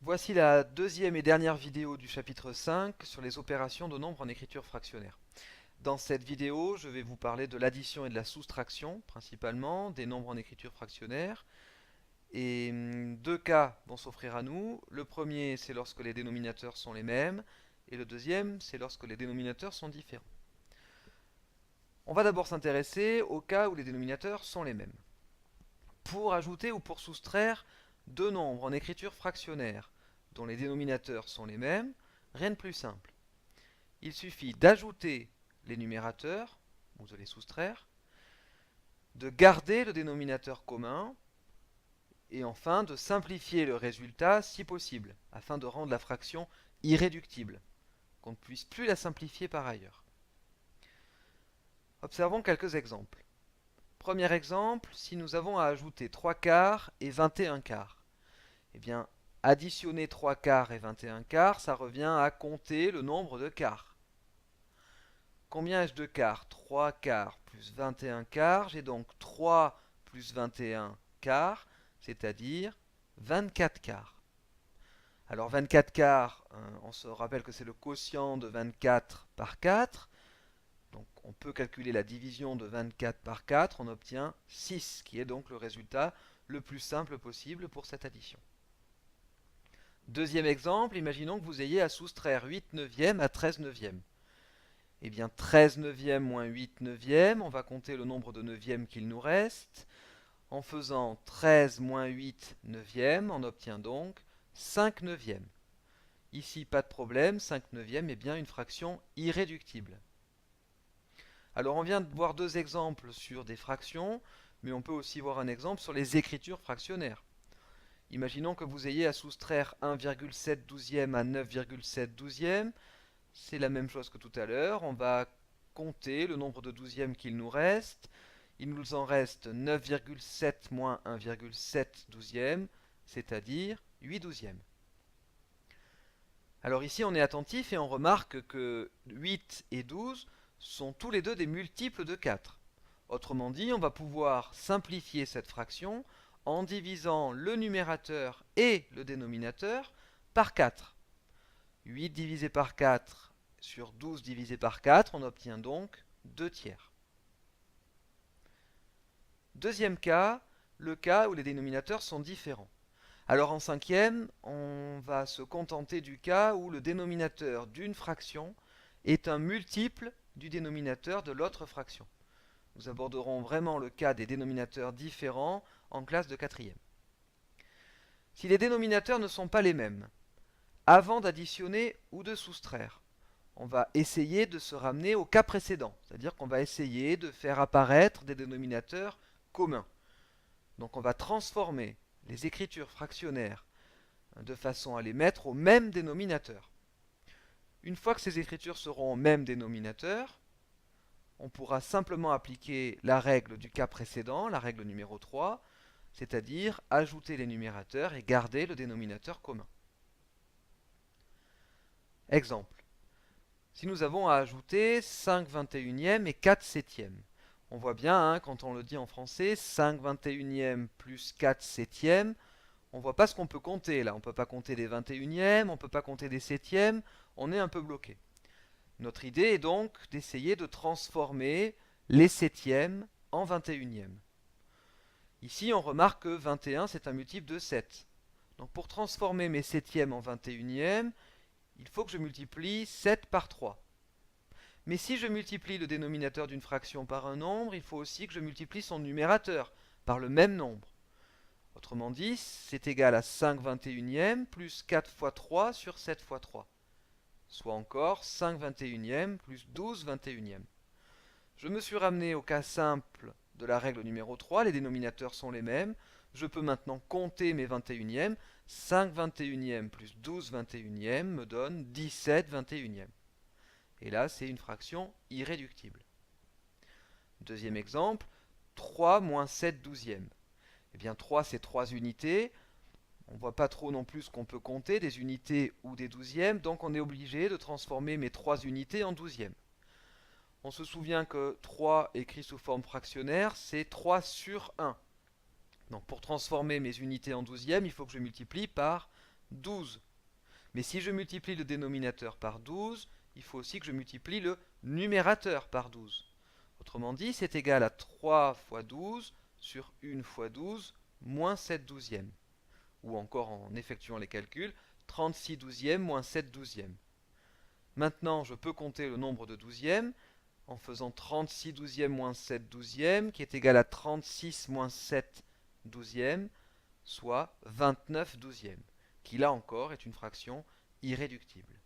Voici la deuxième et dernière vidéo du chapitre 5 sur les opérations de nombres en écriture fractionnaire. Dans cette vidéo, je vais vous parler de l'addition et de la soustraction, principalement, des nombres en écriture fractionnaire. Et deux cas vont s'offrir à nous. Le premier, c'est lorsque les dénominateurs sont les mêmes, et le deuxième, c'est lorsque les dénominateurs sont différents. On va d'abord s'intéresser au cas où les dénominateurs sont les mêmes. Pour ajouter ou pour soustraire deux nombres en écriture fractionnaire dont les dénominateurs sont les mêmes, rien de plus simple. Il suffit d'ajouter les numérateurs, ou de les soustraire, de garder le dénominateur commun, et enfin de simplifier le résultat si possible, afin de rendre la fraction irréductible, qu'on ne puisse plus la simplifier par ailleurs. Observons quelques exemples. Premier exemple, si nous avons à ajouter 3 quarts et 21 quarts, eh bien, additionner 3 quarts et 21 quarts, ça revient à compter le nombre de quarts. Combien ai-je de quarts? 3 quarts plus 21 quarts. J'ai donc 3 plus 21 quarts, c'est-à-dire 24 quarts. Alors 24 quarts, on se rappelle que c'est le quotient de 24 par 4. Donc on peut calculer la division de 24 par 4, on obtient 6, qui est donc le résultat le plus simple possible pour cette addition. Deuxième exemple, imaginons que vous ayez à soustraire 8 neuvièmes à 13 neuvièmes. Eh bien 13 neuvièmes moins 8 neuvièmes, on va compter le nombre de neuvièmes qu'il nous reste. En faisant 13 moins 8 neuvièmes, on obtient donc 5 neuvièmes. Ici, pas de problème, 5 neuvièmes est bien une fraction irréductible. Alors on vient de voir deux exemples sur des fractions, mais on peut aussi voir un exemple sur les écritures fractionnaires. Imaginons que vous ayez à soustraire 1,7 douzième à 9,7 douzième. C'est la même chose que tout à l'heure. On va compter le nombre de douzièmes qu'il nous reste. Il nous en reste 9,7 moins 1,7 douzième, c'est-à-dire 8 douzièmes. Alors ici, on est attentif et on remarque que 8 et 12 sont tous les deux des multiples de 4. Autrement dit, on va pouvoir simplifier cette fraction en divisant le numérateur et le dénominateur par 4. 8 divisé par 4 sur 12 divisé par 4, on obtient donc 2 tiers. Deuxième cas, le cas où les dénominateurs sont différents. Alors en cinquième, on va se contenter du cas où le dénominateur d'une fraction est un multiple du dénominateur de l'autre fraction. Nous aborderons vraiment le cas des dénominateurs différents en classe de quatrième. Si les dénominateurs ne sont pas les mêmes, avant d'additionner ou de soustraire, on va essayer de se ramener au cas précédent, c'est-à-dire qu'on va essayer de faire apparaître des dénominateurs communs. Donc on va transformer les écritures fractionnaires de façon à les mettre au même dénominateur. Une fois que ces écritures seront au même dénominateur, on pourra simplement appliquer la règle du cas précédent, la règle numéro 3, c'est-à-dire ajouter les numérateurs et garder le dénominateur commun. Exemple. Si nous avons à ajouter 5 21e et 4 septièmes, on voit bien, hein, quand on le dit en français, 5 21e plus 4 septièmes, on ne voit pas ce qu'on peut compter là. On ne peut pas compter des 21e, on ne peut pas compter des septièmes, on est un peu bloqué. Notre idée est donc d'essayer de transformer les septièmes en 21e. Ici, on remarque que 21, c'est un multiple de 7. Donc pour transformer mes septièmes en 21e, il faut que je multiplie 7 par 3. Mais si je multiplie le dénominateur d'une fraction par un nombre, il faut aussi que je multiplie son numérateur par le même nombre. Autrement dit, c'est égal à 5 21e plus 4 fois 3 sur 7 fois 3. Soit encore 5 21e plus 12 21e. Je me suis ramené au cas simple de la règle numéro 3, les dénominateurs sont les mêmes. Je peux maintenant compter mes 21e. 5 21e plus 12 21e me donne 17 21e. Et là, c'est une fraction irréductible. Deuxième exemple, 3 moins 7 douzièmes. Eh bien, 3, c'est 3 unités. On ne voit pas trop non plus ce qu'on peut compter, des unités ou des douzièmes, donc on est obligé de transformer mes 3 unités en douzièmes. On se souvient que 3 écrit sous forme fractionnaire, c'est 3 sur 1. Donc pour transformer mes unités en douzièmes, il faut que je multiplie par 12. Mais si je multiplie le dénominateur par 12, il faut aussi que je multiplie le numérateur par 12. Autrement dit, c'est égal à 3 fois 12 sur 1 fois 12 moins 7 douzièmes. Ou encore en effectuant les calculs, 36 douzièmes moins 7 douzièmes. Maintenant, je peux compter le nombre de douzièmes en faisant 36 douzièmes moins 7 douzièmes, qui est égal à 36 moins 7 douzièmes, soit 29 douzièmes, qui là encore est une fraction irréductible.